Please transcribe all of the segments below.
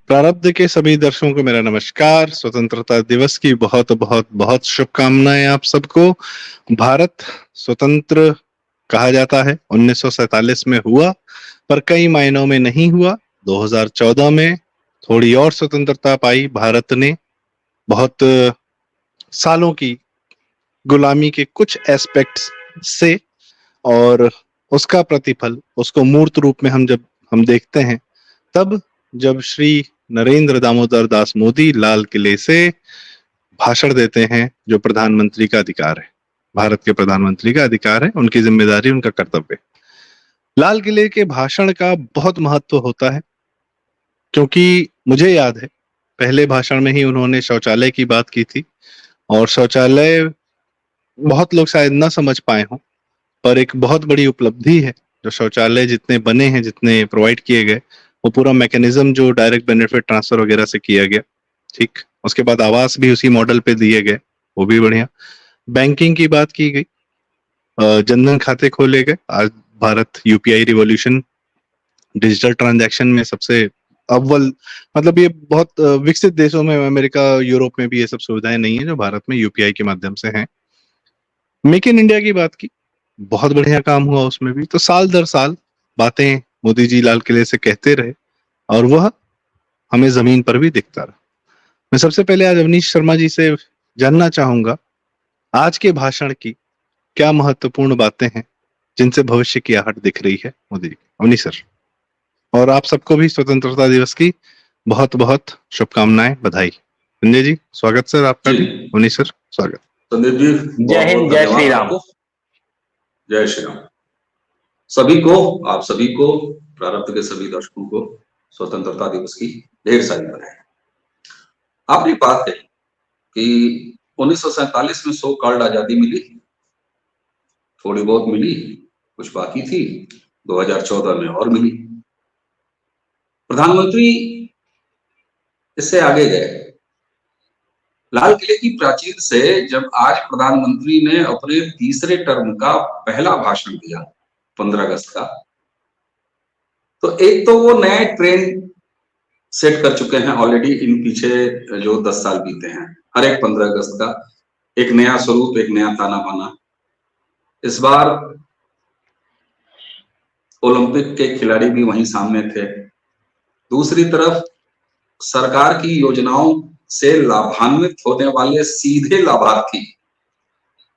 प्रारब्ध के सभी दर्शकों को मेरा नमस्कार। स्वतंत्रता दिवस की बहुत बहुत बहुत शुभकामनाएं आप सबको। भारत स्वतंत्र कहा जाता है 1947 में हुआ, पर कई मायनों में नहीं हुआ। 2014 में थोड़ी और स्वतंत्रता पाई भारत ने। बहुत सालों की गुलामी के कुछ एस्पेक्ट्स से, और उसका प्रतिफल, उसको मूर्त रूप में हम देखते हैं तब जब श्री नरेंद्र दामोदर दास मोदी लाल किले से भाषण देते हैं, जो प्रधानमंत्री का अधिकार है, भारत के प्रधानमंत्री का अधिकार है, उनकी जिम्मेदारी, उनका कर्तव्य। लाल किले के भाषण का बहुत महत्व होता है, क्योंकि मुझे याद है पहले भाषण में ही उन्होंने शौचालय की बात की थी। और शौचालय बहुत लोग शायद ना समझ पाए हों, पर एक बहुत बड़ी उपलब्धि है। जो शौचालय जितने बने हैं, जितने प्रोवाइड किए गए, वो पूरा मैकेनिज्म जो डायरेक्ट बेनिफिट ट्रांसफर वगैरह से किया गया, ठीक। उसके बाद आवास भी उसी मॉडल पे दिए गए, वो भी बढ़िया। बैंकिंग की बात की गई, जनधन खाते खोले गए। आज Bharat UPI revolution, digital transaction में सबसे अव्वल, मतलब ये बहुत विकसित देशों में, अमेरिका, यूरोप में भी ये सब सुविधाएं नहीं है जो भारत में यूपीआई के माध्यम से हैं। मेक इन इंडिया की बात की, बहुत बढ़िया काम हुआ उसमें भी। तो साल दर साल बातें मोदी जी लाल किले से कहते रहे, और वह हमें जमीन पर भी दिखता रहा। मैं सबसे पहले आज अवनीश शर्मा जी से जानना चाहूंगा, आज के भाषण की क्या महत्वपूर्ण बातें हैं जिनसे भविष्य की आहट दिख रही है मोदी जी। अवनीश सर, और आप सबको भी स्वतंत्रता दिवस की बहुत बहुत शुभकामनाएं, बधाई। संजय जी, स्वागत सर आपका जी। भी। अवनीश सर, स्वागत। संदीप जी, जय हिंद, जय श्री राम। जय श्री राम। सभी को, आप सभी को, प्रारब्ध के सभी दर्शकों को स्वतंत्रता दिवस की ढेर सारी बधाई। आपने बात कही कि 1947 में सो कॉल्ड आजादी मिली, थोड़ी बहुत मिली, कुछ बाकी थी, 2014 में और मिली। प्रधानमंत्री इससे आगे गए। लाल किले की प्राचीर से जब आज प्रधानमंत्री ने अपने तीसरे टर्म का पहला भाषण दिया 15 अगस्त का, तो एक तो वो नए ट्रेंड सेट कर चुके हैं ऑलरेडी। इन पीछे जो 10 साल बीते हैं, हर एक 15 अगस्त का एक नया स्वरूप, एक नया ताना बाना। इस बार ओलंपिक के खिलाड़ी भी वहीं सामने थे। दूसरी तरफ सरकार की योजनाओं से लाभान्वित होने वाले सीधे लाभार्थी,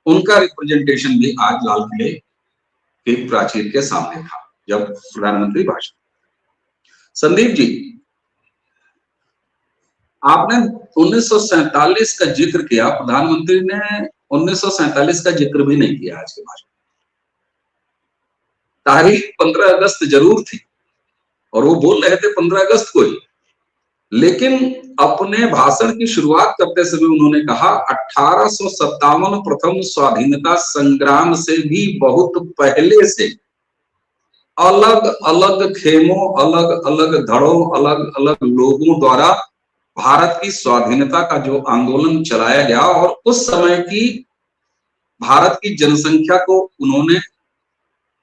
उनका रिप्रेजेंटेशन भी आज लाल किले की प्राचीर के सामने था जब प्रधानमंत्री भाषण। संदीप जी, आपने 1947 का जिक्र किया, प्रधानमंत्री ने 1947 का जिक्र भी नहीं किया आज के भाषण। तारीख 15 अगस्त जरूर थी और वो बोल रहे थे 15 अगस्त को ही, लेकिन अपने भाषण की शुरुआत करते समय उन्होंने कहा 1857 प्रथम स्वाधीनता संग्राम से भी बहुत पहले से अलग अलग खेमों, अलग अलग धड़ों, अलग अलग लोगों द्वारा भारत की स्वाधीनता का जो आंदोलन चलाया गया, और उस समय की भारत की जनसंख्या को उन्होंने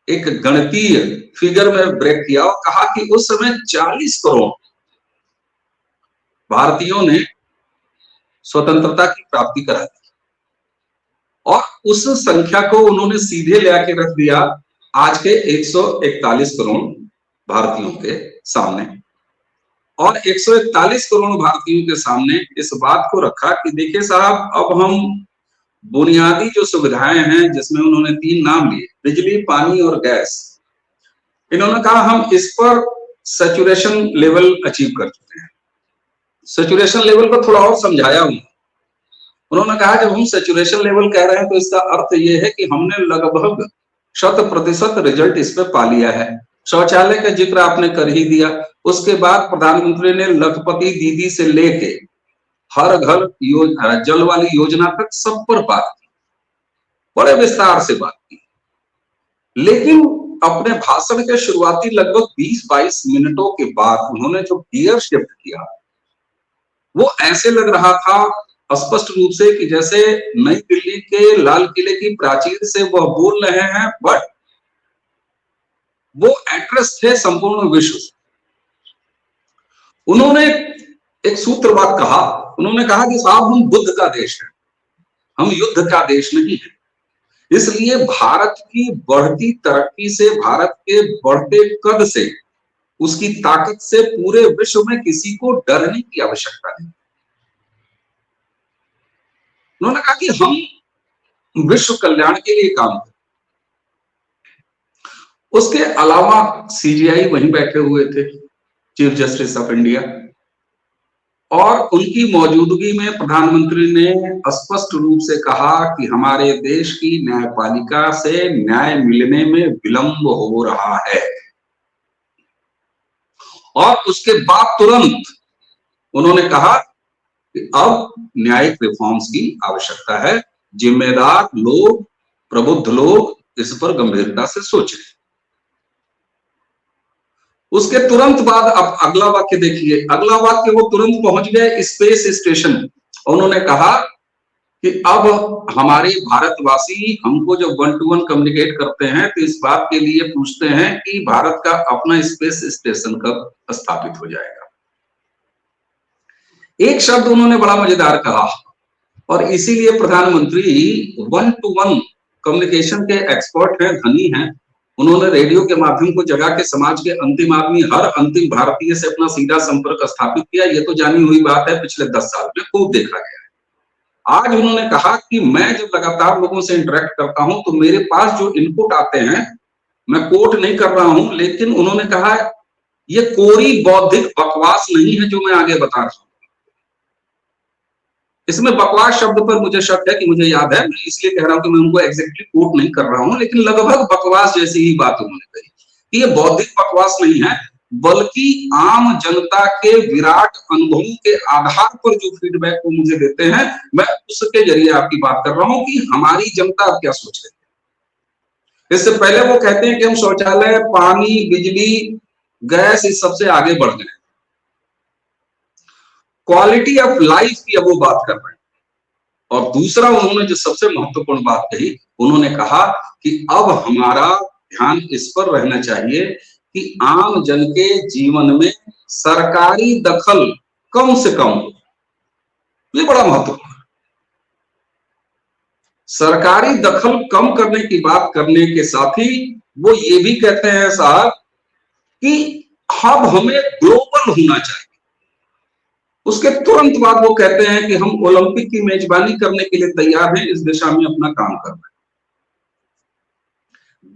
एक गणितीय फिगर में ब्रेक किया और कहा कि उस समय 40 करोड़ भारतीयों ने स्वतंत्रता की प्राप्ति करा दी, और उस संख्या को उन्होंने सीधे ले आके रख दिया आज के 141 करोड़ भारतीयों के सामने। और 141 करोड़ भारतीयों के सामने इस बात को रखा कि देखिए साहब, अब हम बुनियादी जो सुविधाएं हैं, जिसमें उन्होंने 3 नाम लिए, बिजली, पानी और गैस, इन्होंने कहा हम इस पर सैचुरेशन लेवल अचीव कर चुके हैं। सैचुरेशन लेवल को थोड़ा और समझाया उन्होंने कहा जब हम सैचुरेशन लेवल कह रहे हैं तो इसका अर्थ ये है कि हमने लगभग 100% रिजल्ट इस पे पा लिया है। शौचालय का जिक्र आपने कर ही दिया। उसके बाद प्रधानमंत्री ने लखपति दीदी से लेके हर घर जल वाली योजना तक सब पर बात की, बड़े विस्तार से बात की। लेकिन अपने भाषण के शुरुआती लगभग 20-22 मिनटों के बाद उन्होंने जो गियर शिफ्ट किया, वो ऐसे लग रहा था स्पष्ट रूप से कि जैसे नई दिल्ली के लाल किले की प्राचीर से वह बोल रहे हैं, बट वो एड्रेस थे संपूर्ण विश्व। उन्होंने एक सूत्रवाद कहा, उन्होंने कहा कि साहब हम बुद्ध का देश है, हम युद्ध का देश नहीं है, इसलिए भारत की बढ़ती तरक्की से, भारत के बढ़ते कद से, उसकी ताकत से पूरे विश्व में किसी को डरने की आवश्यकता नहीं। उन्होंने कहा कि हम विश्व कल्याण के लिए काम करें। उसके अलावा सीजीआई वहीं बैठे हुए थे, चीफ जस्टिस ऑफ इंडिया, और उनकी मौजूदगी में प्रधानमंत्री ने स्पष्ट रूप से कहा कि हमारे देश की न्यायपालिका से न्याय मिलने में विलंब हो रहा है। और उसके बाद तुरंत उन्होंने कहा कि अब न्यायिक रिफॉर्म्स की आवश्यकता है, जिम्मेदार लोग, प्रबुद्ध लोग इस पर गंभीरता से सोचें। उसके तुरंत बाद अब अगला वाक्य देखिए, अगला वाक्य वो तुरंत पहुंच गए स्पेस स्टेशन। उन्होंने कहा कि अब हमारे भारतवासी हमको जब 1 to 1 कम्युनिकेट करते हैं तो इस बात के लिए पूछते हैं कि भारत का अपना स्पेस स्टेशन कब स्थापित हो जाएगा। एक शब्द उन्होंने बड़ा मजेदार कहा, और इसीलिए प्रधानमंत्री 1 to 1 कम्युनिकेशन के एक्सपर्ट हैं, धनी हैं। उन्होंने रेडियो के माध्यम को जगा के समाज के अंतिम आदमी, हर अंतिम भारतीय से अपना सीधा संपर्क स्थापित किया। ये तो जानी हुई बात है, पिछले 10 साल में खूब देखा गया है। आज उन्होंने कहा कि मैं जब लगातार लोगों से इंटरेक्ट करता हूं तो मेरे पास जो इनपुट आते हैं, मैं कोट नहीं कर रहा हूं, लेकिन उन्होंने कहा ये कोरी बौद्धिक बकवास नहीं है जो मैं आगे बता रहा हूं। इसमें बकवास शब्द पर मुझे शक है कि मुझे याद है, मैं इसलिए कह रहा हूं कि मैं उनको एग्जैक्टली कोट नहीं कर रहा हूं, लेकिन लगभग बकवास जैसी ही बात उन्होंने कही कि ये बौद्धिक बकवास नहीं है, बल्कि आम जनता के विराट अनुभवों के आधार पर जो फीडबैक वो मुझे देते हैं, मैं उसके जरिए आपकी बात कर रहा हूं कि हमारी जनता अब क्या सोच रही है। इससे पहले वो कहते हैं कि हम शौचालय, पानी, बिजली, गैस इस सबसे आगे बढ़ गए, क्वालिटी ऑफ लाइफ की अब वो बात कर रहे हैं। और दूसरा उन्होंने जो सबसे महत्वपूर्ण बात कही, उन्होंने कहा कि अब हमारा ध्यान इस पर रहना चाहिए कि आम जन के जीवन में सरकारी दखल कम से कम हो। ये बड़ा महत्वपूर्ण है। सरकारी दखल कम करने की बात करने के साथ ही वो ये भी कहते हैं साहब कि अब हमें ग्लोबल होना चाहिए। उसके तुरंत बाद वो कहते हैं कि हम ओलंपिक की मेजबानी करने के लिए तैयार हैं, इस दिशा में अपना काम कर रहे हैं।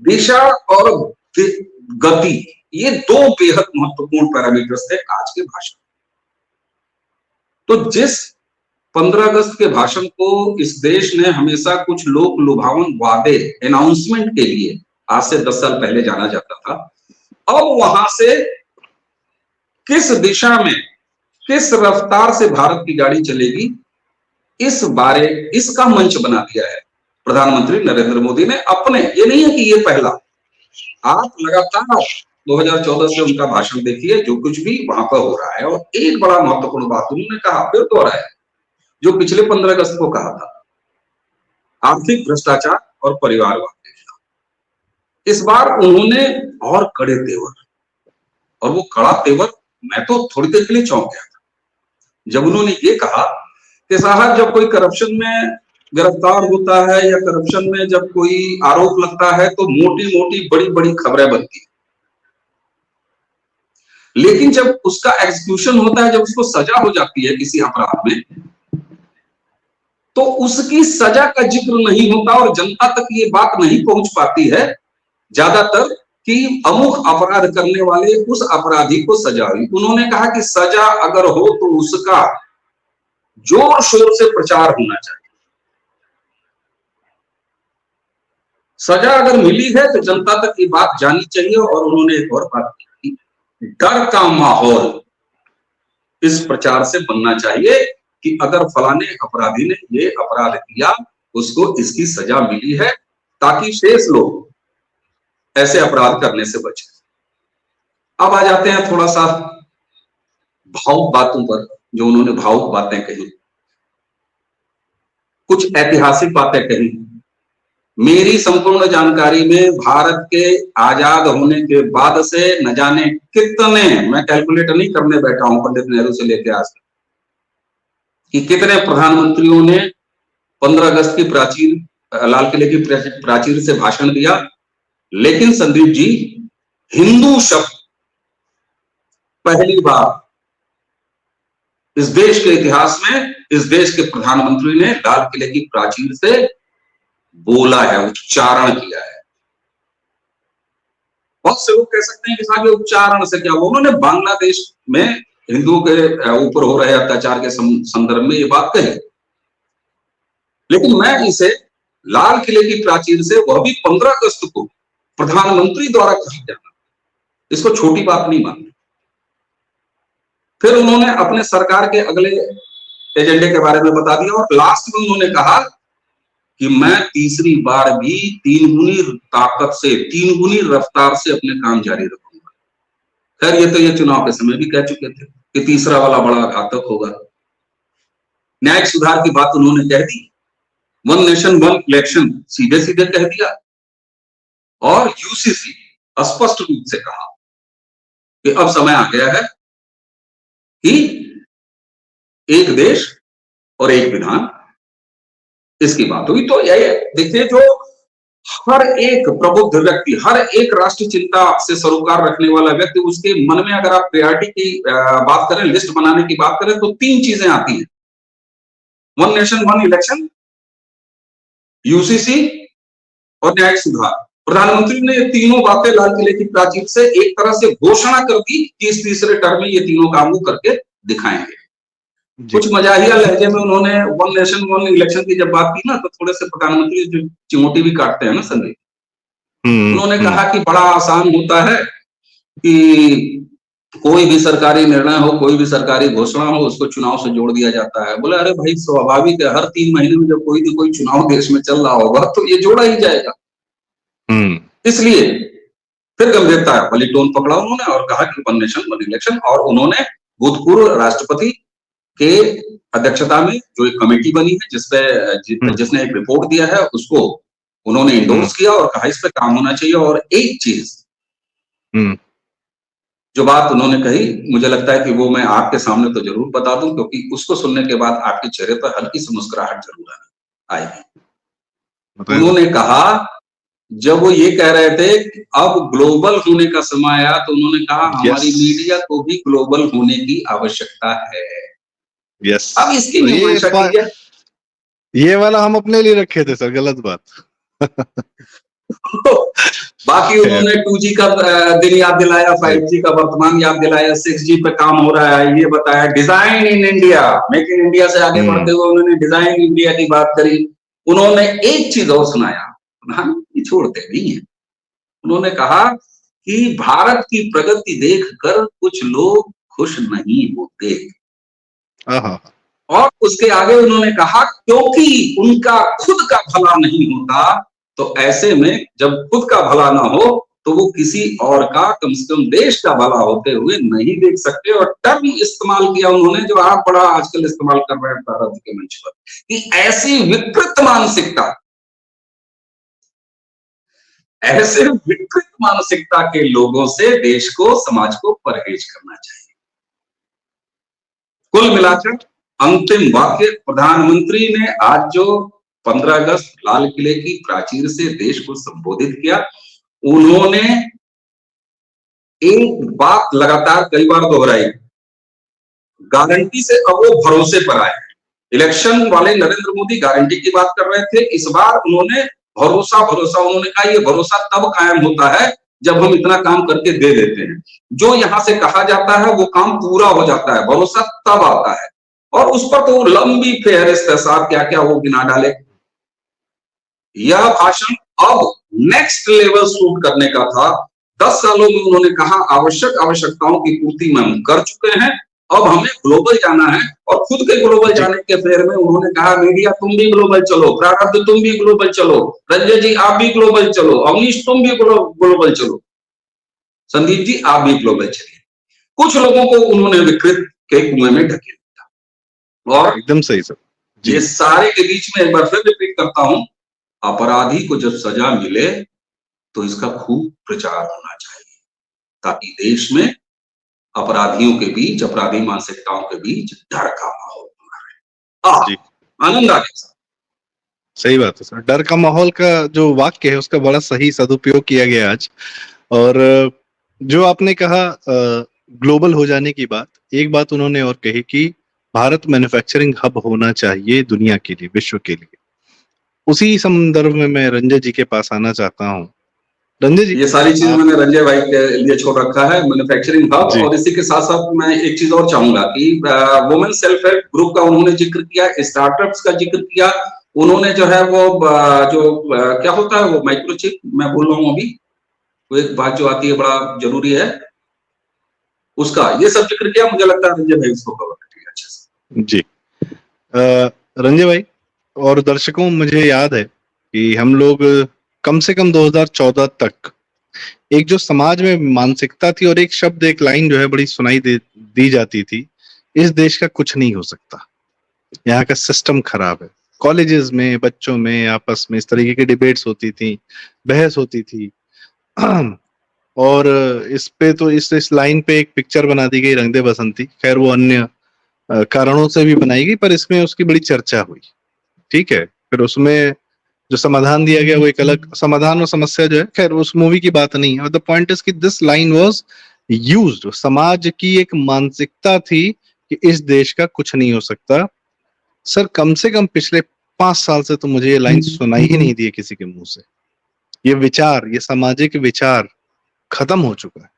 दिशा और गति, ये दो बेहद महत्वपूर्ण पैरामीटर्स थे आज के भाषण। तो जिस 15 अगस्त के भाषण को इस देश ने हमेशा कुछ लोक लुभावन वादे, अनाउंसमेंट के लिए आज से 10 साल पहले जाना जाता था, अब वहां से किस दिशा में, किस रफ्तार से भारत की गाड़ी चलेगी, इस बारे इसका मंच बना दिया है प्रधानमंत्री नरेंद्र मोदी ने अपने। ये नहीं है कि ये पहला, आप लगातार 2014 से उनका भाषण देखिए, जो कुछ भी वहां पर हो रहा है। और एक बड़ा महत्वपूर्ण बात उन्होंने कहा, फिर दोहराया, जो पिछले 15 अगस्त को कहा था, आर्थिक भ्रष्टाचार और परिवारवाद। इस बार उन्होंने और कड़े तेवर, और वो कड़ा तेवर मैं तो थोड़ी देर के लिए चौंक गया था जब उन्होंने ये कहा कि साहब जब कोई करप्शन में गिरफ्तार होता है या करप्शन में जब कोई आरोप लगता है तो मोटी मोटी बड़ी बड़ी खबरें बनती है, लेकिन जब उसका एग्जीक्यूशन होता है, जब उसको सजा हो जाती है किसी अपराध में, तो उसकी सजा का जिक्र नहीं होता और जनता तक ये बात नहीं पहुंच पाती है ज्यादातर कि अमुक अपराध करने वाले उस अपराधी को सजा हुई। उन्होंने कहा कि सजा अगर हो तो उसका जोर शोर से प्रचार होना चाहिए। सजा अगर मिली है तो जनता तक ये बात जानी चाहिए। और उन्होंने एक और बात की, डर का माहौल इस प्रचार से बनना चाहिए कि अगर फलाने अपराधी ने ये अपराध किया, उसको इसकी सजा मिली है, ताकि शेष लोग ऐसे अपराध करने से बचे। अब आ जाते हैं थोड़ा सा भावुक बातों पर, जो उन्होंने भावुक बातें कही, कुछ ऐतिहासिक बातें कही। मेरी संपूर्ण जानकारी में भारत के आजाद होने के बाद से न जाने कितने, मैं कैलकुलेट नहीं करने बैठा हूं पंडित नेहरू से लेकर आज तक, कि कितने प्रधानमंत्रियों ने 15 अगस्त की प्राचीर, लाल किले की प्राचीर से भाषण दिया, लेकिन संदीप जी, हिंदू शब्द पहली बार इस देश के इतिहास में इस देश के प्रधानमंत्री ने लाल किले की प्राचीर से बोला है, उच्चारण किया है। बहुत से लोग कह सकते हैं कि साहब ये उच्चारण से क्या हुआ, उन्होंने बांग्लादेश में हिंदुओं के ऊपर हो रहे अत्याचार के संदर्भ में ये बात कही, लेकिन मैं इसे लाल किले की प्राचीर से, वह भी 15 अगस्त को प्रधानमंत्री द्वारा कहा जाना, इसको छोटी बात नहीं मानी। फिर उन्होंने अपने सरकार के अगले एजेंडे के बारे में बता दिया, और लास्ट में उन्होंने कहा कि मैं तीसरी बार भी 3 गुनी ताकत से, 3 गुनी रफ्तार से अपने काम जारी रखूंगा। खैर ये तो ये चुनाव के समय भी कह चुके थे कि तीसरा वाला बड़ा घातक होगा। न्यायिक सुधार की बात उन्होंने कह दी, 1 नेशन 1 इलेक्शन सीधे सीधे कह दिया, और यूसीसी स्पष्ट रूप से कहा कि अब समय आ गया है कि एक देश और एक विधान, इसकी बात हुई। तो यही देखिए, जो हर एक प्रबुद्ध व्यक्ति, हर एक राष्ट्र चिंता से सरोकार रखने वाला व्यक्ति, उसके मन में अगर आप प्रायोरिटी की बात करें, लिस्ट बनाने की बात करें, तो 3 चीजें आती हैं, 1 नेशन 1 इलेक्शन, यूसीसी और न्यायिक सुधार। प्रधानमंत्री ने ये तीनों बातें लाल किले की प्राचीर से एक तरह से घोषणा कर दी कि इस तीसरे टर्म में ये तीनों काम वो करके दिखाएंगे। कुछ मजाहिया लहजे में उन्होंने 1 नेशन 1 इलेक्शन की जब बात की ना, तो थोड़े से प्रधानमंत्री जो चिमोटी भी काटते हैं ना संदीप, उन्होंने कहा कि बड़ा आसान होता है कि कोई भी सरकारी निर्णय हो, कोई भी सरकारी घोषणा हो, उसको चुनाव से जोड़ दिया जाता है। बोले अरे भाई, स्वाभाविक है, हर 3 महीने में जब कोई न कोई चुनाव देश में चल रहा होगा तो ये जोड़ा ही जाएगा। इसलिए फिर गंभीरता वाली टोन पकड़ा उन्होंने और कहा कि 1 नेशन 1 इलेक्शन, और उन्होंने भूतपूर्व राष्ट्रपति के अध्यक्षता में जो एक कमेटी बनी है, जिसने एक रिपोर्ट दिया है, उसको उन्होंने इंडोर्स किया और कहा इस पे काम होना चाहिए। और एक चीज जो बात उन्होंने कही, मुझे लगता है कि वो मैं आपके सामने तो जरूर बता दूं, क्योंकि उसको सुनने के बाद आपके चेहरे पर हल्की सी मुस्कुराहट जरूर आएगी। उन्होंने कहा, जब वो ये कह रहे थे कि अब ग्लोबल होने का समय आया, तो उन्होंने कहा हमारी मीडिया को भी ग्लोबल होने की आवश्यकता है। यस, अब इसकी मीमांसा कीजिए। ये वाला हम अपने लिए रखे थे सर, गलत बात। बाकी उन्होंने 2G का दिन याद दिलाया, 5G का वर्तमान याद दिलाया, 6G पे काम हो रहा है ये बताया, design in India, make in India से आगे बढ़ते हुए उन्होंने डिजाइन इंडिया की बात करी। उन्होंने एक चीज और सुनाया, प्रधानमंत्री छोड़ते नहीं है, उन्होंने कहा कि भारत की प्रगति देखकर कुछ लोग खुश नहीं होते, और उसके आगे उन्होंने कहा क्योंकि उनका खुद का भला नहीं होता, तो ऐसे में जब खुद का भला ना हो तो वो किसी और का, कम से कम देश का भला होते हुए नहीं देख सकते। और टर्म इस्तेमाल किया उन्होंने जो आप बड़ा आजकल इस्तेमाल कर रहे हैं भारत के मंच पर, कि ऐसी विकृत मानसिकता, ऐसे विकृत मानसिकता के लोगों से देश को, समाज को परहेज करना चाहिए। कुल मिलाकर अंतिम वाक्य, प्रधानमंत्री ने आज जो 15 अगस्त लाल किले की प्राचीर से देश को संबोधित किया, उन्होंने एक बात लगातार कई बार दोहराई, गारंटी से अब वो भरोसे पर आए। इलेक्शन वाले नरेंद्र मोदी गारंटी की बात कर रहे थे, इस बार उन्होंने भरोसा, उन्होंने कहा ये भरोसा तब कायम होता है जब हम इतना काम करके दे देते हैं, जो यहां से कहा जाता है वो काम पूरा हो जाता है, भरोसा तब आता है। और उस पर तो लंबी फेहरिस्त है साहब, क्या क्या वो गिना डाले। यह भाषण अब नेक्स्ट लेवल शूट करने का था। 10 सालों में उन्होंने कहा आवश्यकताओं की पूर्ति में हम कर चुके हैं, अब हमें ग्लोबल जाना है। और खुद के ग्लोबल जाने के फेर में उन्होंने कहा मीडिया तुम भी ग्लोबल चलो, प्रारब्ध तुम भी ग्लोबल चलो, रंजय जी आप भी ग्लोबल चलो, अवनीश तुम भी ग्लोबल चलो, संदीप जी आप भी ग्लोबल चलिए। कुछ लोगों को उन्होंने विकृत के कुएं में ढकेल दिया। और एकदम सही सर, ये सारे के बीच में एक बार फिर रिपीट करता हूं अपराधी को जब सजा मिले तो इसका खूब प्रचार होना चाहिए, ताकि देश में अपराधियों के बीच, अपराधी मानसिकताओं के बीच डर का माहौल बना रहे। जी, आनंद आ गया सर। सही बात है सर। डर का माहौल का जो वाक्य है उसका बड़ा सही सदुपयोग किया गया आज। और जो आपने कहा ग्लोबल हो जाने की बात, एक बात उन्होंने और कही कि भारत मैन्युफैक्चरिंग हब होना चाहिए दुनिया के लिए, विश्व के लिए। उसी संदर्भ में मैं रंजय जी के पास आना चाहता हूँ। रंजय जी, ये सारी चीज आप मैंने रंजय भाई के लिए छोड़ रखा है, मैन्युफैक्चरिंग हब। जी और इसी के साथ साथ मैं एक चीज और चाहूंगा कि वुमेन सेल्फ हेल्प ग्रुप का उन्होंने जिक्र किया, स्टार्टअप्स का जिक्र किया उन्होंने, जो है वो क्या होता है वो माइक्रोचिप, मैं बोल रहा हूँ अभी, वो एक बात जो आती है बड़ा जरूरी है, उसका ये सब जिक्र किया। मुझे लगता है रंजय भाई उसको कवर करेंगे अच्छे से। जी। रंजय भाई और दर्शकों, मुझे याद है कि हम लोग कम से कम 2014 तक एक जो समाज में मानसिकता थी और एक शब्द, एक लाइन जो है बड़ी दी जाती थी, इस देश का कुछ नहीं हो सकता, यहाँ का सिस्टम खराब है। कॉलेजेस में बच्चों में आपस में इस तरीके की डिबेट्स होती थी, बहस होती थी। और इस पे तो इस लाइन पे एक पिक्चर बना दी गई, रंग दे बसंती। खैर वो अन्य कारणों से भी बनाई गई, पर इसमें उसकी बड़ी चर्चा हुई। ठीक है, फिर उसमें जो समाधान दिया गया वो एक अलग समाधान और समस्या जो है, खैर उस मूवी की बात नहीं है। द पॉइंट इज कि दिस लाइन वाज यूज्ड। समाज की एक मानसिकता थी कि इस देश का कुछ नहीं हो सकता। सर, कम से कम पिछले 5 साल से तो मुझे ये लाइन सुनाई ही नहीं दी है किसी के मुंह से। ये विचार, ये सामाजिक विचार खत्म हो चुका है।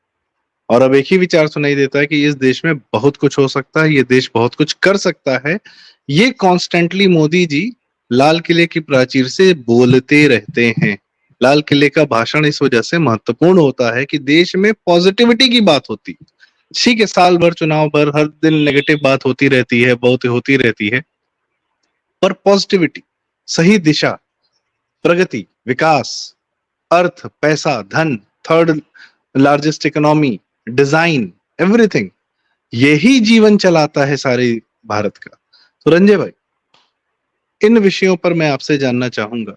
और अब एक ही विचार सुनाई देता है कि इस देश में बहुत कुछ हो सकता है, ये देश बहुत कुछ कर सकता है। ये कॉन्स्टेंटली मोदी जी लाल किले की प्राचीर से बोलते रहते हैं। लाल किले का भाषण इस वजह से महत्वपूर्ण होता है कि देश में पॉजिटिविटी की बात होती है। ठीक है, साल भर चुनाव भर हर दिन नेगेटिव बात होती रहती है, बहुत होती रहती है, पर पॉजिटिविटी, सही दिशा, प्रगति, विकास, अर्थ, पैसा, धन, third largest economy, design, everything, यही जीवन चलाता है सारे भारत का। तो रंजय भाई, इन विषयों पर मैं आपसे जानना चाहूंगा,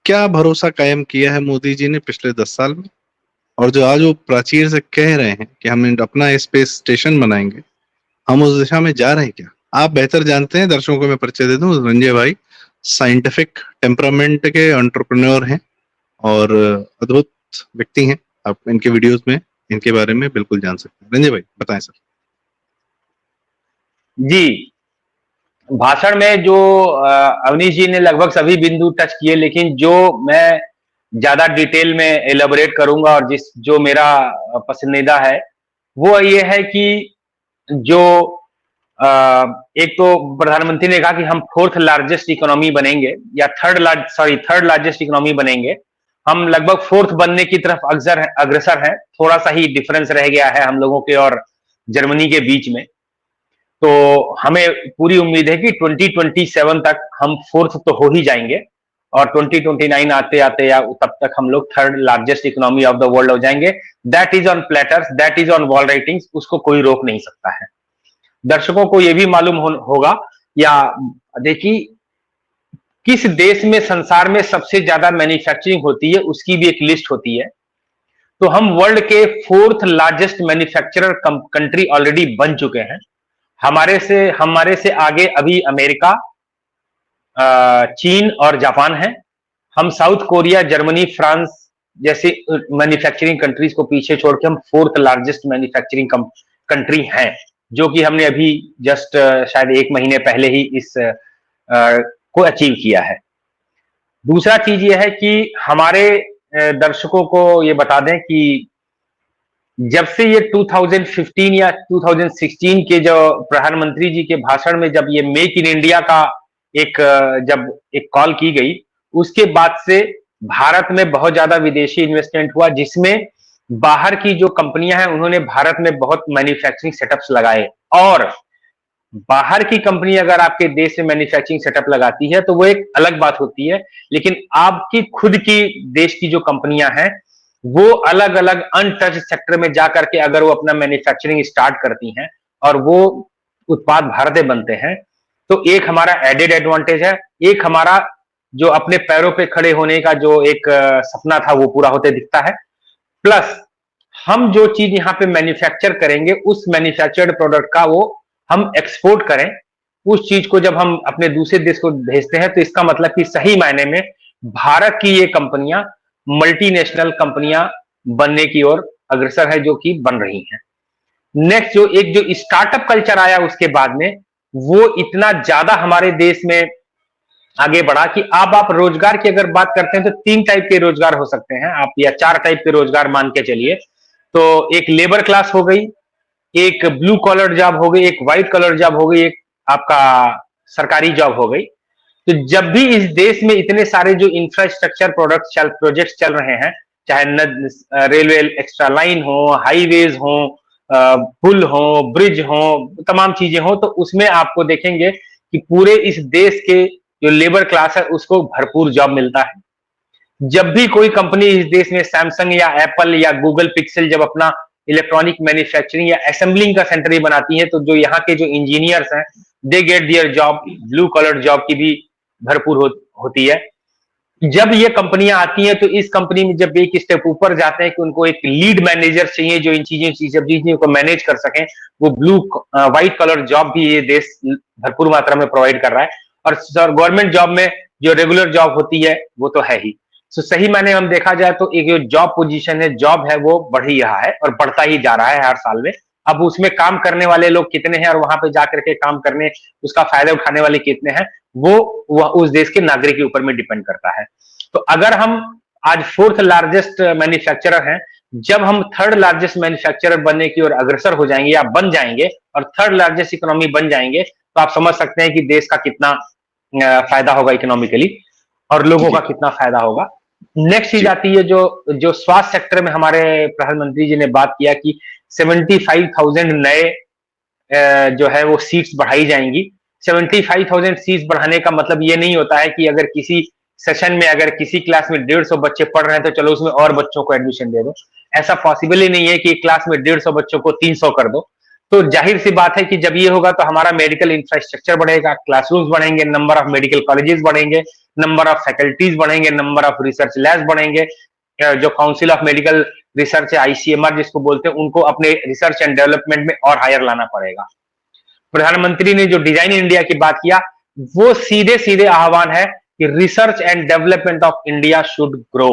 क्या भरोसा कायम किया है मोदी जी ने पिछले 10 साल में? और जो आज वो प्राचीर से कह रहे हैं कि हम अपना स्पेस स्टेशन बनाएंगे, हम उस दिशा में जा रहे हैं क्या? आप बेहतर जानते हैं, दर्शकों को मैं परिचय दे दूं, रंजय भाई साइंटिफिक टेम्परामेंट के एंटरप्रेन्योर हैं और अद्भुत व्यक्ति हैं। आप इनके वीडियोस में इनके बारे में बिल्कुल जान सकते हैं। रंजय भाई बताएं सर। जी, भाषण में जो अवनीश जी ने लगभग सभी बिंदु टच किए, लेकिन जो मैं ज्यादा डिटेल में एलेबोरेट करूंगा और जो मेरा पसंदीदा है वो ये है कि जो एक तो प्रधानमंत्री ने कहा कि हम फोर्थ लार्जेस्ट इकोनॉमी बनेंगे या थर्ड लार्जेस्ट इकोनॉमी बनेंगे। हम लगभग फोर्थ बनने की तरफ अग्रसर हैं। थोड़ा सा ही डिफरेंस रह गया है हम लोगों के और जर्मनी के बीच में। तो हमें पूरी उम्मीद है कि 2027 तक हम फोर्थ तो हो ही जाएंगे और 2029 आते आते या तब तक हम लोग third largest economy of the world हो जाएंगे। That is on platters, that is on wall writings, उसको कोई रोक नहीं सकता है। दर्शकों को यह भी मालूम होगा या देखिए, किस देश में संसार में सबसे ज्यादा मैन्युफैक्चरिंग होती है उसकी भी एक लिस्ट होती है। तो हम वर्ल्ड के fourth largest manufacturer country already बन चुके हैं। हमारे से आगे अभी अमेरिका, चीन और जापान है। हम साउथ कोरिया, जर्मनी, फ्रांस जैसे मैन्युफैक्चरिंग कंट्रीज को पीछे छोड़ के हम फोर्थ लार्जेस्ट मैन्युफैक्चरिंग कंट्री हैं, जो कि हमने अभी जस्ट शायद 1 महीने पहले ही इस को अचीव किया है। दूसरा चीज यह है कि हमारे दर्शकों को ये बता दें कि जब से ये 2015 या 2016 के जो प्रधानमंत्री जी के भाषण में जब ये मेक इन इंडिया का जब एक कॉल की गई, उसके बाद से भारत में बहुत ज्यादा विदेशी इन्वेस्टमेंट हुआ, जिसमें बाहर की जो कंपनियां हैं उन्होंने भारत में बहुत मैन्युफैक्चरिंग सेटअप्स लगाए। और बाहर की कंपनी अगर आपके देश में मैन्युफैक्चरिंग सेटअप लगाती है तो वो एक अलग बात होती है, लेकिन आपकी खुद की देश की जो कंपनियां हैं वो अलग अलग अनटच सेक्टर में जाकर के अगर वो अपना मैन्युफैक्चरिंग स्टार्ट करती हैं और वो उत्पाद भारत में बनते हैं, तो एक हमारा एडेड एडवांटेज है। एक हमारा जो अपने पैरों पे खड़े होने का जो एक सपना था वो पूरा होते दिखता है। प्लस हम जो चीज यहाँ पे मैन्युफैक्चर करेंगे उस मैन्युफैक्चर्ड प्रोडक्ट का वो हम एक्सपोर्ट करें, उस चीज को जब हम अपने दूसरे देश को भेजते हैं तो इसका मतलब कि सही मायने में भारत की ये कंपनियां मल्टीनेशनल कंपनियां बनने की ओर अग्रसर है, जो कि बन रही हैं। नेक्स्ट जो स्टार्टअप कल्चर आया उसके बाद में, वो इतना ज्यादा हमारे देश में आगे बढ़ा कि अब आप रोजगार की अगर बात करते हैं तो 3 टाइप के रोजगार हो सकते हैं आप, या 4 टाइप के रोजगार मान के चलिए। तो एक लेबर क्लास हो गई, एक ब्लू कॉलर जॉब हो गई, एक व्हाइट कॉलर जॉब हो गई, एक आपका सरकारी जॉब हो गई। तो जब भी इस देश में इतने सारे जो इंफ्रास्ट्रक्चर प्रोजेक्ट्स चल रहे हैं, चाहे रेलवे एक्स्ट्रा लाइन हो, हाईवेज हो, पुल हो, ब्रिज हो, तमाम चीजें हो, तो उसमें आपको देखेंगे कि पूरे इस देश के जो लेबर क्लास है उसको भरपूर जॉब मिलता है। जब भी कोई कंपनी इस देश में सैमसंग या एप्पल या गूगल पिक्सल जब अपना इलेक्ट्रॉनिक मैन्युफैक्चरिंग या असेंबलिंग का सेंटर ही बनाती है, तो जो यहाँ के जो इंजीनियर्स हैं, they get their job, blue collar job की भी भरपूर होती है। जब ये कंपनियां आती हैं तो इस कंपनी में जब एक स्टेप ऊपर जाते हैं कि उनको एक लीड मैनेजर चाहिए जो इन चीजों को मैनेज कर सकें, वो ब्लू व्हाइट कलर जॉब भी ये देश भरपूर मात्रा में प्रोवाइड कर रहा है। और गवर्नमेंट जॉब में जो रेगुलर जॉब होती है वो तो है ही। सो सही मायने हम देखा जाए तो एक जो जॉब पोजीशन है, जॉब है, वो बढ़ ही रहा है और बढ़ता ही जा रहा है हर साल में। अब उसमें काम करने वाले लोग कितने हैं और वहां पे जाकर के काम करने, उसका फायदा उठाने वाले कितने हैं, वो उस देश के नागरिक के ऊपर में डिपेंड करता है। तो अगर हम आज 4th लार्जेस्ट मैन्युफैक्चरर हैं, जब हम 3rd लार्जेस्ट मैन्युफैक्चरर बनने की ओर अग्रसर हो जाएंगे या बन जाएंगे और 3rd लार्जेस्ट इकोनॉमी बन जाएंगे, तो आप समझ सकते हैं कि देश का कितना फायदा होगा इकोनॉमिकली और लोगों का कितना फायदा होगा। नेक्स्ट चीज आती है जो स्वास्थ्य सेक्टर में हमारे प्रधानमंत्री जी ने बात किया कि 75,000 नए जो है वो सीट्स बढ़ाई जाएंगी। 75,000 सीट्स बढ़ाने का मतलब ये नहीं होता है कि अगर किसी सेशन में अगर किसी क्लास में 150 बच्चे पढ़ रहे हैं तो चलो उसमें और बच्चों को एडमिशन दे दो। ऐसा पॉसिबल ही नहीं है कि क्लास में 150 बच्चों को 300 कर दो। तो जाहिर सी बात है कि जब ये होगा तो हमारा मेडिकल इंफ्रास्ट्रक्चर बढ़ेगा, क्लासरूम्स बढ़ेंगे, नंबर ऑफ मेडिकल कॉलेजेस बढ़ेंगे, नंबर ऑफ फैकल्टीज बढ़ेंगे, नंबर ऑफ रिसर्च लैब्स बढ़ेंगे। जो काउंसिल ऑफ मेडिकल रिसर्च है, ICMR जिसको बोलते हैं, उनको अपने रिसर्च एंड डेवलपमेंट में और हायर लाना पड़ेगा। प्रधानमंत्री ने जो डिजाइन इंडिया की बात किया, वो सीधे सीधे आह्वान है कि research and development of India should grow.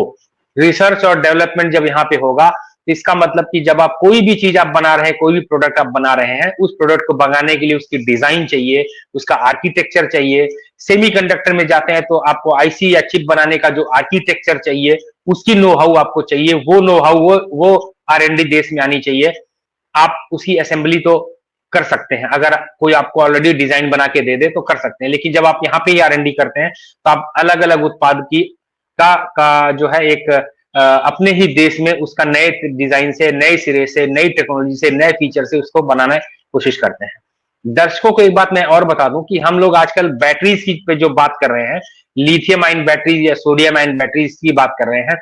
Research और डेवलपमेंट जब यहाँ पे होगा तो इसका मतलब कि जब आप कोई भी चीज आप बना रहे हैं, कोई भी प्रोडक्ट आप बना रहे हैं, उस प्रोडक्ट को बनाने के लिए उसकी डिजाइन चाहिए, उसका आर्किटेक्चर चाहिए। सेमीकंडक्टर में जाते हैं तो आपको IC या चिप बनाने का जो आर्किटेक्चर चाहिए, उसकी नो हाउ आपको चाहिए। वो नो हाउ वो R&D देश में आनी चाहिए। आप उसकी असेंबली तो कर सकते हैं, अगर कोई आपको ऑलरेडी डिजाइन बना के दे दे तो कर सकते हैं, लेकिन जब आप यहाँ पे ही R&D करते हैं तो आप अलग अलग उत्पाद की का जो है एक अपने ही देश में उसका नए डिजाइन से, नए सिरे से, नई टेक्नोलॉजी से, नए फीचर से उसको बनाने की कोशिश करते हैं। दर्शकों को एक बात मैं और बता दूं कि हम लोग आजकल बैटरीज की पे जो बात कर रहे हैं, लिथियम आयन बैटरीज या सोडियम आयन बैटरीज की बात कर रहे हैं,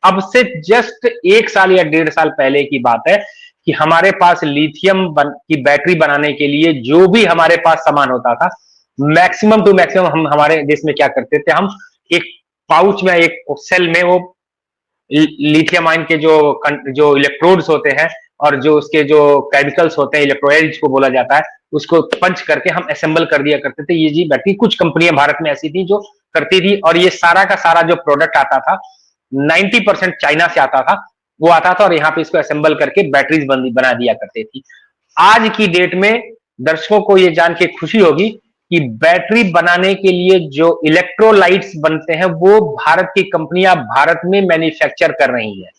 अब से जस्ट 1 साल या 1.5 साल पहले की बात है कि हमारे पास लिथियम की बैटरी बनाने के लिए जो भी हमारे पास सामान होता था, मैक्सिमम टू मैक्सिमम हम हमारे देश में क्या करते थे, हम एक पाउच में, एक सेल में वो लिथियम आयन के जो इलेक्ट्रोड्स होते हैं और जो उसके जो केमिकल्स होते हैं, इलेक्ट्रोलाइट्स को बोला जाता है, उसको पंच करके हम असेंबल कर दिया करते थे। ये जी बैटरी कुछ कंपनियां भारत में ऐसी थी जो करती थी, और ये सारा का सारा जो प्रोडक्ट आता था 90% चाइना से आता था, वो आता था और यहाँ पे इसको असेंबल करके बैटरीज बना दिया करती थी। आज की डेट में दर्शकों को ये जान के खुशी होगी कि बैटरी बनाने के लिए जो इलेक्ट्रोलाइट्स बनते हैं वो भारत की कंपनियां भारत में मैन्युफैक्चर कर रही है।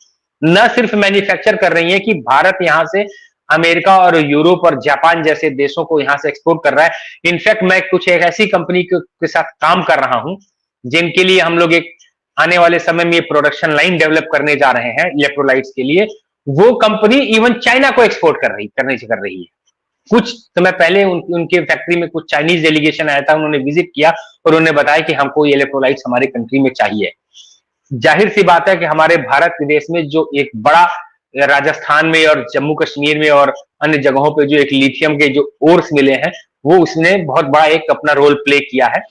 न सिर्फ मैन्युफैक्चर कर रही है कि भारत यहां से अमेरिका और यूरोप और जापान जैसे देशों को यहां से एक्सपोर्ट कर रहा है। इनफैक्ट मैं कुछ एक ऐसी कंपनी के साथ काम कर रहा हूं जिनके लिए हम लोग एक आने वाले समय में प्रोडक्शन लाइन डेवलप करने जा रहे हैं इलेक्ट्रोलाइट्स के लिए। वो कंपनी इवन चाइना को एक्सपोर्ट कर रही है। कुछ समय पहले उनके फैक्ट्री में कुछ चाइनीज डेलीगेशन आया था, उन्होंने विजिट किया और उन्होंने बताया कि हमको ये इलेक्ट्रोलाइट्स हमारे कंट्री में चाहिए। जाहिर सी बात है कि हमारे भारत देश में जो एक बड़ा राजस्थान में और जम्मू कश्मीर में और अन्य जगहों पे जो एक लिथियम के जो ओर्स मिले हैं, वो उसने बहुत बड़ा एक अपना रोल प्ले किया है।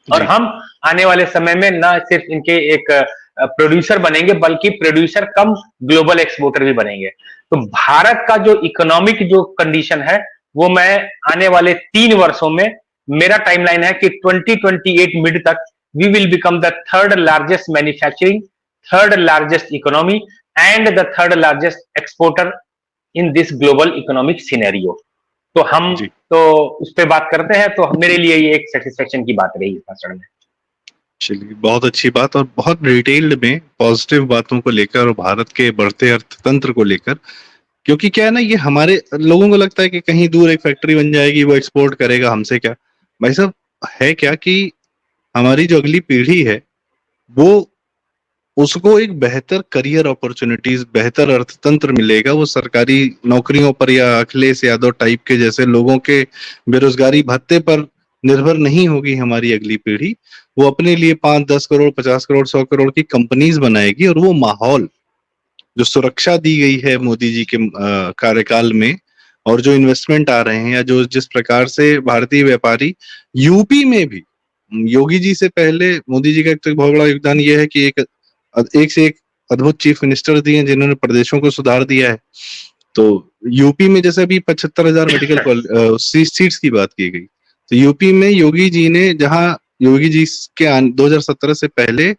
और जी। हम आने वाले समय में ना सिर्फ इनके एक प्रोड्यूसर बनेंगे, बल्कि प्रोड्यूसर कम ग्लोबल एक्सपोर्टर भी बनेंगे। तो भारत का जो इकोनॉमिक जो कंडीशन है, वो मैं आने वाले 3 वर्षों में, मेरा टाइमलाइन है कि 2028 मिड तक we will become the third largest manufacturing, third largest economy and the third largest exporter in this global economic scenario. तो हम जी। तो उस पे बात करते हैं, तो मेरे लिए ये एक सेटिस्फेक्शन की बात रही इस भाषण में। चलिए, बहुत अच्छी बात और बहुत डिटेल्ड में पॉजिटिव बातों को लेकर और भारत के बढ़ते अर्थतंत्र को लेकर, क्योंकि क्या है ना, ये हमारे लोगों को लगता है कि कहीं दूर एक फैक्ट्री बन जाएगी, वो एक्सपोर्ट करेगा, हमसे क्या। भाई साहब, है क्या कि हमारी जो अगली पीढ़ी है, वो उसको एक बेहतर करियर अपॉर्चुनिटीज, बेहतर अर्थतंत्र मिलेगा। वो सरकारी नौकरियों पर या अखिलेश यादव टाइप के जैसे लोगों के बेरोजगारी भत्ते पर निर्भर नहीं होगी हमारी अगली पीढ़ी। वो अपने लिए 5-10 करोड़, 50 करोड़, 100 करोड़ की कंपनीज बनाएगी, और वो माहौल, जो सुरक्षा दी गई है मोदी जी के कार्यकाल में, और जो इन्वेस्टमेंट आ रहे हैं, या जो जिस प्रकार से भारतीय व्यापारी यूपी में भी, योगी जी से पहले मोदी जी का एक तो बहुत बड़ा योगदान ये है कि एक से एक अद्भुत चीफ मिनिस्टर दिए हैं जिन्होंने प्रदेशों को सुधार दिया है। तो यूपी में जैसे अभी 75,000 मेडिकल सीट्स की बात की गई, तो यूपी में योगी जी ने, जहां योगी जी के 2017 से पहले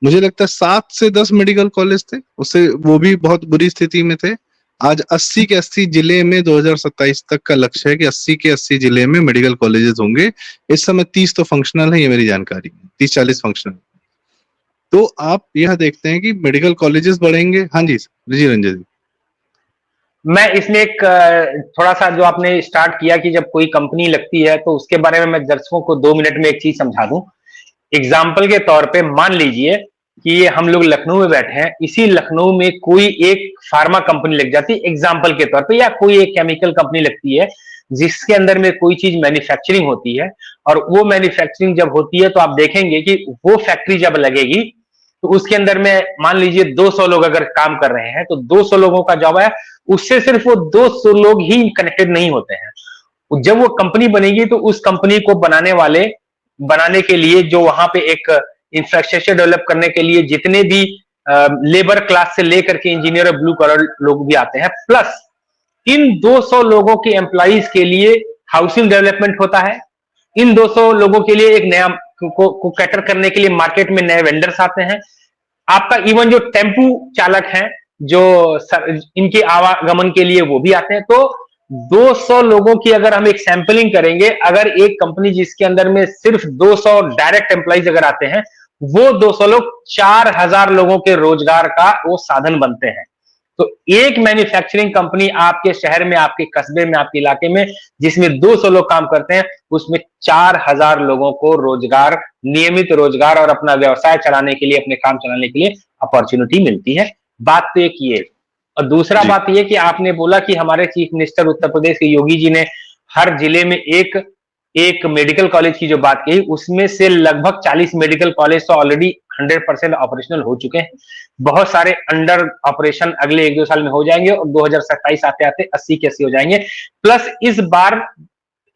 मुझे लगता है 7 से 10 मेडिकल कॉलेज थे, उससे वो भी बहुत बुरी स्थिति में थे। आज 80 के 80 जिले में 2027 तक का लक्ष्य है कि 80 के 80 जिले में मेडिकल कॉलेजेस होंगे। इस समय 30 तो फंक्शनल है, ये मेरी जानकारी, 30-40 फंक्शनल। तो आप यह देखते हैं कि मेडिकल कॉलेजेस बढ़ेंगे। हाँ जी, जी रंजन जी। मैं इसमें एक थोड़ा सा, जो आपने स्टार्ट किया कि जब कोई कंपनी लगती है, तो उसके बारे में मैं दर्शकों को 2 मिनट में एक चीज समझा दूं। एग्जाम्पल के तौर पे मान लीजिए कि ये हम लोग लखनऊ में बैठे हैं, इसी लखनऊ में कोई एक फार्मा कंपनी लग जाती है एग्जाम्पल के तौर पे, या कोई एक केमिकल कंपनी लगती है जिसके अंदर में कोई चीज मैन्युफैक्चरिंग होती है। और वो मैन्युफैक्चरिंग जब होती है, तो आप देखेंगे कि वो फैक्ट्री जब लगेगी, तो उसके अंदर में मान लीजिए 200 लोग अगर काम कर रहे हैं, तो 200 लोगों का जॉब है, उससे सिर्फ वो 200 लोग ही कनेक्टेड नहीं होते हैं। जब वो कंपनी बनेगी, तो उस कंपनी को बनाने के लिए जो वहां पे एक इंफ्रास्ट्रक्चर डेवलप करने के लिए जितने भी लेबर क्लास से लेकर के इंजीनियर और ब्लू कलर लोग भी आते हैं, प्लस इन 200 लोगों के एम्प्लॉइज के लिए हाउसिंग डेवलपमेंट होता है। इन 200 लोगों के लिए एक नया को कैटर करने के लिए मार्केट में नए वेंडर्स आते हैं। आपका इवन जो टेम्पू चालक हैं, जो इनके आवागमन के लिए वो भी आते हैं। तो 200 लोगों की अगर हम एक सैंपलिंग करेंगे, अगर एक कंपनी जिसके अंदर में सिर्फ 200 डायरेक्ट एम्प्लॉइज अगर आते हैं, वो 200 लोग 4000 लोगों के रोजगार का वो साधन बनते हैं। तो एक मैन्युफैक्चरिंग कंपनी आपके शहर में, आपके कस्बे में, आपके इलाके में, जिसमें 200 लोग काम करते हैं, उसमें 4000 लोगों को रोजगार, नियमित रोजगार और अपना व्यवसाय चलाने के लिए, अपने काम चलाने के लिए अपॉर्चुनिटी मिलती है। बात तो एक ये। और दूसरा जी। बात ये कि आपने बोला कि हमारे चीफ मिनिस्टर उत्तर प्रदेश के योगी जी ने हर जिले में एक मेडिकल कॉलेज की जो बात कही, उसमें से लगभग 40 मेडिकल कॉलेज तो ऑलरेडी 100% ऑपरेशनल हो चुके हैं। बहुत सारे अंडर ऑपरेशन अगले 1-2 साल में हो जाएंगे, और 2027 आते आते 80 के 80 हो जाएंगे। प्लस इस बार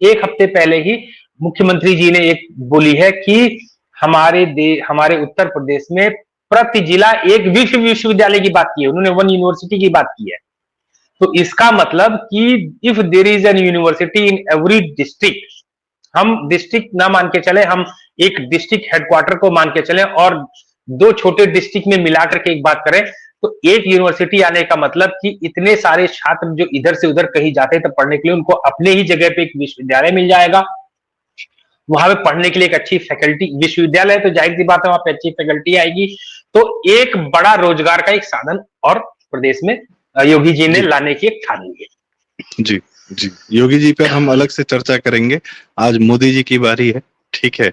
1 हफ्ते पहले ही मुख्यमंत्री जी ने एक बोली है कि हमारे उत्तर प्रदेश में प्रति जिला एक विश्वविद्यालय की बात की है उन्होंने, 1 यूनिवर्सिटी की बात की है। तो इसका मतलब कि if there is an university in every district, हम डिस्ट्रिक्ट ना मान के चले, हम एक डिस्ट्रिक्ट हेडक्वार्टर को मान के चले, और 2 छोटे डिस्ट्रिक्ट में मिलाकर के एक बात करें, तो एक यूनिवर्सिटी आने का मतलब कि इतने सारे छात्र जो इधर से उधर कहीं जाते थे पढ़ने के लिए, उनको अपने ही जगह पे एक विश्वविद्यालय मिल जाएगा। वहां पे पढ़ने के लिए एक अच्छी फैकल्टी, विश्वविद्यालय तो जाहिर सी बात है वहां पे अच्छी फैकल्टी आएगी। तो एक बड़ा रोजगार का एक साधन और प्रदेश में योगी जी ने लाने की एक ठान ली है। जी जी, योगी जी पर हम अलग से चर्चा करेंगे। आज मोदी जी की बारी है, ठीक है।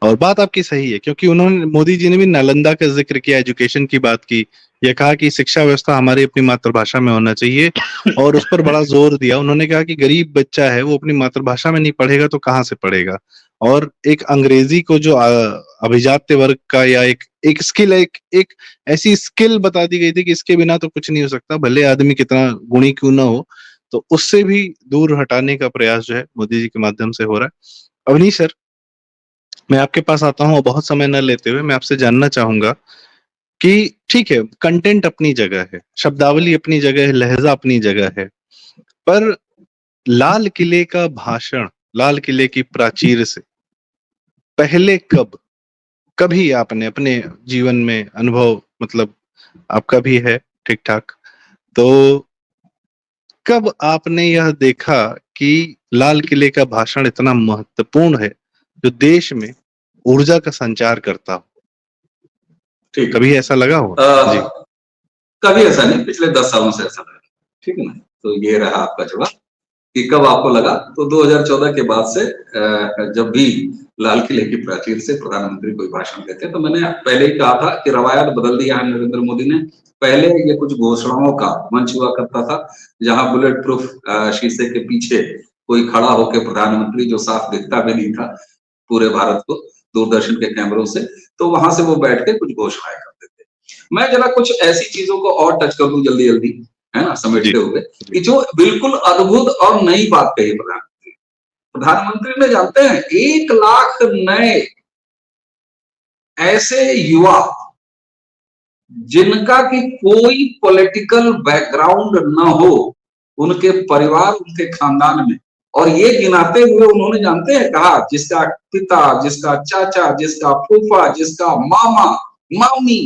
और बात आपकी सही है, क्योंकि मोदी जी ने भी नालंदा का जिक्र किया, एजुकेशन की बात की, यह कहा कि शिक्षा व्यवस्था हमारी अपनी मातृभाषा में होना चाहिए, और उस पर बड़ा जोर दिया। उन्होंने कहा कि गरीब बच्चा है, वो अपनी मातृभाषा में नहीं पढ़ेगा तो कहाँ से पढ़ेगा। और एक अंग्रेजी को जो अभिजात्य वर्ग का, या एक स्किल, एक ऐसी स्किल बता दी गई थी कि इसके बिना तो कुछ नहीं हो सकता, भले आदमी कितना गुणी क्यों ना हो। तो उससे भी दूर हटाने का प्रयास जो है मोदी जी के माध्यम से हो रहा है। अवनीश सर, मैं आपके पास आता हूँ और बहुत समय न लेते हुए मैं आपसे जानना चाहूंगा कि ठीक है, कंटेंट अपनी जगह है, शब्दावली अपनी जगह है, लहजा अपनी जगह है, पर लाल किले का भाषण, लाल किले की प्राचीर से पहले कभी आपने अपने जीवन में अनुभव, मतलब आपका भी है ठीक ठाक, तो कब आपने यह देखा कि लाल किले का भाषण इतना महत्वपूर्ण है जो देश में ऊर्जा का संचार करता हो? ठीक कभी ऐसा लगा हो? जी। कभी ऐसा नहीं, पिछले 10 सालों से ऐसा लगा। ठीक है ना? तो ये रहा आपका जवाब कि कब आपको लगा। तो 2014 के बाद से जब भी लाल किले की प्राचीर से प्रधानमंत्री कोई भाषण देते हैं, तो मैंने पहले ही कहा था कि रवायत बदल दिया है नरेंद्र मोदी ने। पहले ये कुछ घोषणाओं का मंच हुआ करता था, जहां बुलेट प्रूफ शीशे के पीछे कोई खड़ा होकर प्रधानमंत्री, जो साफ दिखता भी नहीं था पूरे भारत को दूरदर्शन के कैमरों से, तो वहां से वो बैठ के कुछ घोषणाएं करते थे। मैं जरा कुछ ऐसी चीजों को और टच कर दूं जल्दी जल्दी, है ना, जी। समेटते हुए, कि जो बिल्कुल अद्भुत और नई बात कही प्रधानमंत्री ने। जानते हैं 1 लाख नए ऐसे युवा जिनका कि कोई पॉलिटिकल बैकग्राउंड न हो, उनके परिवार, उनके खानदान में, और ये गिनाते हुए उन्होंने, जानते हैं, कहा जिसका पिता, जिसका चाचा, जिसका फूफा, जिसका मामा, मामी,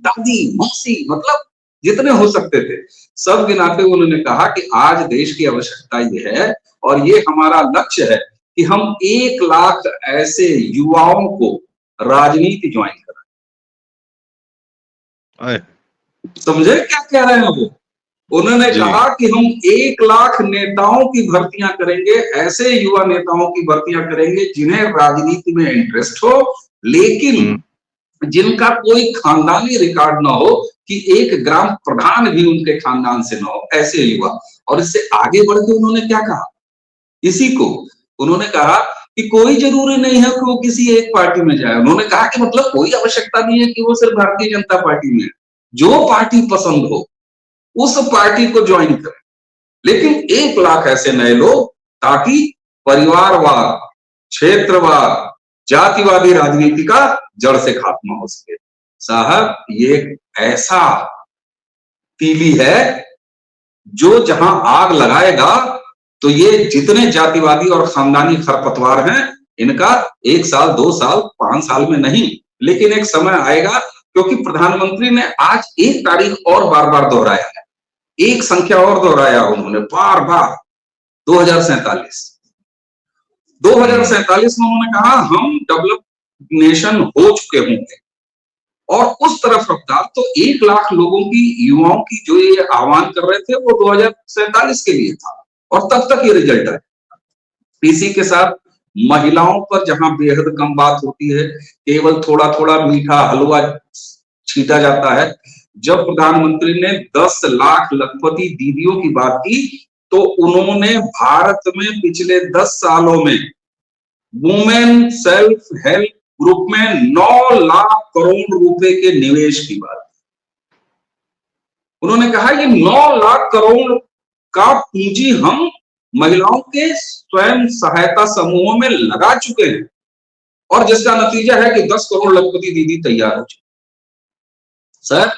दादी, मौसी, मतलब जितने हो सकते थे सब गिनाते हुए उन्होंने कहा कि आज देश की आवश्यकता ये है और ये हमारा लक्ष्य है कि हम 1 लाख ऐसे युवाओं को राजनीति ज्वाइन कराएं। आए, समझे क्या कह रहे हैं वो? उन्होंने जी। कहा कि हम 1 लाख नेताओं की भर्तियां करेंगे, ऐसे युवा नेताओं की भर्तियां करेंगे जिन्हें राजनीति में इंटरेस्ट हो, लेकिन जिनका कोई खानदानी रिकॉर्ड ना हो, कि एक ग्राम प्रधान भी उनके खानदान से ना हो, ऐसे युवा। और इससे आगे बढ़ के उन्होंने क्या कहा, इसी को उन्होंने कहा कि कोई जरूरी नहीं है कि वो किसी एक पार्टी में जाए। उन्होंने कहा कि मतलब कोई आवश्यकता नहीं है कि वो सिर्फ भारतीय जनता पार्टी में है, जो पार्टी पसंद हो उस पार्टी को ज्वाइन करें, लेकिन 1 लाख ऐसे नए लोग, ताकि परिवारवाद, क्षेत्रवाद, जातिवादी राजनीति का जड़ से खात्मा हो सके। साहब, ये ऐसा तीली है जो जहां आग लगाएगा तो ये जितने जातिवादी और खानदानी खरपतवार हैं, इनका 1 साल, 2 साल, 5 साल में नहीं, लेकिन एक समय आएगा। क्योंकि प्रधानमंत्री ने आज एक तारीख और बार बार दोहराया है, एक संख्या और दोहराया उन्होंने बार बार, 2047। 2047 में उन्होंने कहा हम डेवलप नेशन हो चुके होंगे, और उस तरफ रफ्तार। तो 1 लाख लोगों की, युवाओं की जो ये आह्वान कर रहे थे, वो 2047 के लिए था, और तब तक ये रिजल्ट है। इसी के साथ महिलाओं पर जहां बेहद कम बात होती है, केवल थोड़ा थोड़ा मीठा हलवा छीटा जाता है, जब प्रधानमंत्री ने 10 लाख लखपति दीदियों की बात की, तो उन्होंने भारत में पिछले 10 सालों में वुमेन सेल्फ हेल्प ग्रुप में 9 लाख करोड़ रुपए के निवेश की बात। उन्होंने कहा कि 9 लाख करोड़ का पूंजी हम महिलाओं के स्वयं सहायता समूहों में लगा चुके हैं, और जिसका नतीजा है कि 10 करोड़ लखपति दीदी तैयार हो चुकी। सर,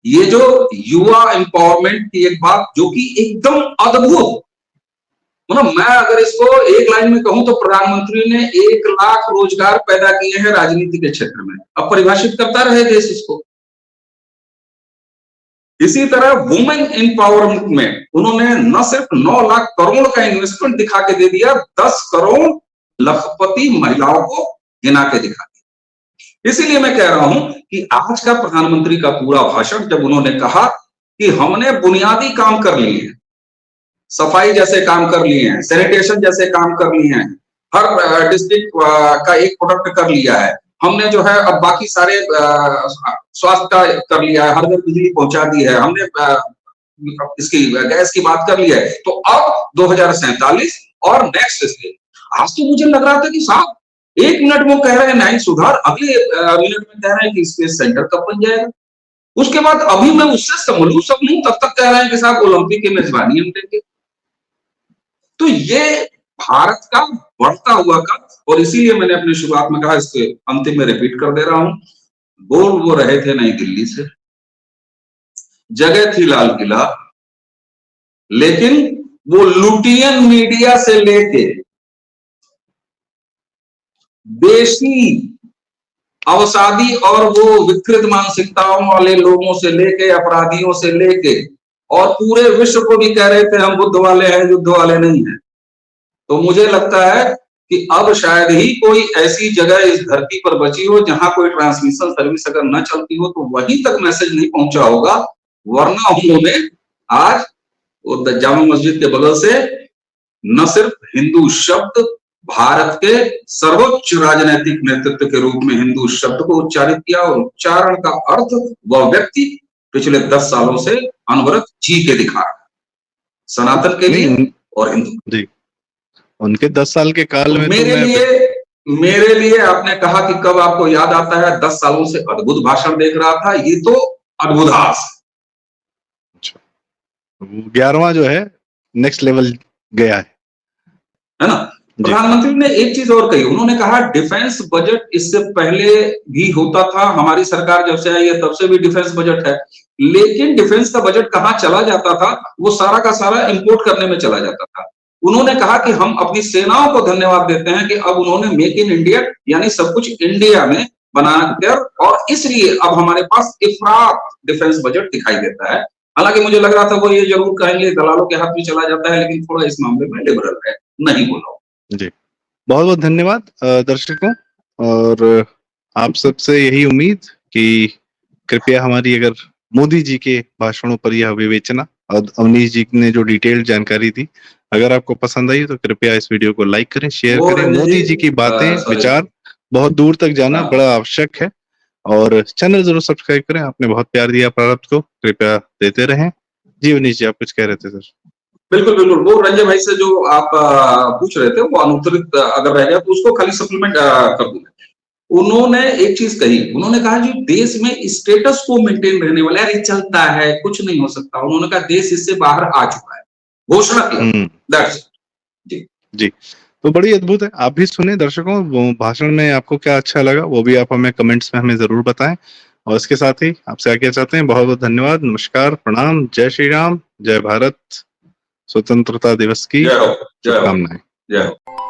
ये जो युवा एम्पावरमेंट की एक बात जो कि एकदम अद्भुत, मतलब मैं अगर इसको एक लाइन में कहूं तो प्रधानमंत्री ने 1 लाख रोजगार पैदा किए हैं राजनीति के क्षेत्र में। अब परिभाषित करता रहे देश इसको। इसी तरह वुमेन एम्पावरमेंट में उन्होंने न सिर्फ 9 लाख करोड़ का इन्वेस्टमेंट दिखा के दे दिया, 10 करोड़ लखपति महिलाओं को गिना के दिखा दिया। इसीलिए मैं कह रहा हूं कि आज का प्रधानमंत्री का पूरा भाषण, जब उन्होंने कहा कि हमने बुनियादी काम कर लिए हैं, सफाई जैसे काम कर लिए हैं, सैनिटेशन जैसे काम कर लिए हैं, हर डिस्ट्रिक्ट का एक प्रोडक्ट कर लिया है हमने, जो है अब बाकी सारे स्वास्थ्य का कर लिया है, हर घर बिजली पहुंचा दी है हमने, इसकी गैस की बात कर ली है। तो अब 2047 और नेक्स्ट स्टेज। आज तो मुझे लग रहा था कि साहब 1 मिनट में कह रहे हैं न्यायिक सुधार, अगले मिनट में कह रहे हैं कि स्पेस सेंटर कब बन जाएगा, उसके बाद अभी मैं उससे समझू सब नहीं, तब तक कह रहे हैं कि साहब ओलंपिक की मेजबानी हम देंगे। तो ये भारत का बढ़ता हुआ का, और इसीलिए मैंने अपनी शुरुआत में कहा, इसके अंतिम में रिपीट कर दे रहा हूं, बोल वो रहे थे नई दिल्ली से, जगह थी लाल किला, लेकिन वो लुटियन मीडिया से लेके देशी अवसादी और वो विकृत मानसिकताओं वाले लोगों से लेके, अपराधियों से लेके, और पूरे विश्व को भी कह रहे थे हम बुद्ध वाले हैं, युद्ध वाले नहीं हैं। तो मुझे लगता है कि अब शायद ही कोई ऐसी जगह इस धरती पर बची हो जहां कोई ट्रांसमिशन सर्विस अगर न चलती हो तो वहीं तक मैसेज नहीं पहुंचा होगा, वरना उन्होंने आज वो जामा मस्जिद के बगल से न सिर्फ हिंदू शब्द, भारत के सर्वोच्च राजनीतिक नेतृत्व के रूप में हिंदू शब्द को उच्चारित किया, और उच्चारण का अर्थ वह व्यक्ति पिछले 10 सालों से अनवरत जी के दिखा रहा है, सनातन के लिए और हिंदू। जी, उनके 10 साल के काल में मेरे लिए आपने कहा कि कब आपको याद आता है, 10 सालों से अद्भुत भाषण देख रहा था, ये तो अद्भुतास। 11वां जो है नेक्स्ट लेवल गया है ना। प्रधानमंत्री ने एक चीज और कही, उन्होंने कहा डिफेंस बजट इससे पहले भी होता था, हमारी सरकार जब से आई है तब से भी डिफेंस बजट है, लेकिन डिफेंस का बजट कहां चला जाता था, वो सारा का सारा इंपोर्ट करने में चला जाता था। उन्होंने कहा कि हम अपनी सेनाओं को धन्यवाद देते हैं कि अब उन्होंने मेक इन इंडिया यानी सब कुछ इंडिया में बनाकर, और इसलिए अब हमारे पास इफरात डिफेंस बजट दिखाई देता है। हालांकि मुझे लग रहा था वो ये जरूर कहेंगे दलालों के हाथ में चला जाता है, लेकिन थोड़ा इस मामले में लिबरल है, नहीं बोला जी। बहुत बहुत धन्यवाद दर्शकों, और आप सबसे यही उम्मीद कि कृपया हमारी अगर मोदी जी के भाषणों पर यह विवेचना और अवनीश जी ने जो डिटेल्ड जानकारी दी, अगर आपको पसंद आई तो कृपया इस वीडियो को लाइक करें, शेयर करें। मोदी जी की बातें, विचार बहुत दूर तक जाना बड़ा आवश्यक है, और चैनल जरूर सब्सक्राइब करें। आपने बहुत प्यार दिया प्रारब्ध को, कृपया देते रहें। जी अवनीश जी, आप कुछ कह रहे थे सर? बिल्कुल बिल्कुल, वो रंजय भाई से जो आप पूछ रहे थे वो अनुत्तरित अगर रह गया तो उसको खाली सप्लीमेंट कर दूंगा। उन्होंने एक चीज कही, उन्होंने कहा जी देश में स्टेटस को मेंटेन रहने वाला है, चलता है, कुछ नहीं हो सकता। उन्होंने कहा देश इससे बाहर आ चुका है, घोषणा किया। जी जी, तो बड़ी अद्भुत है। आप भी सुने दर्शकों, वो भाषण में आपको क्या अच्छा लगा वो भी आप हमें कमेंट्स में हमें जरूर बताएं, और इसके साथ ही आपसे आज्ञा चाहते हैं। बहुत बहुत धन्यवाद, नमस्कार, प्रणाम, जय श्री राम, जय भारत, स्वतंत्रता दिवस की शुभकामनाएं। जय हो।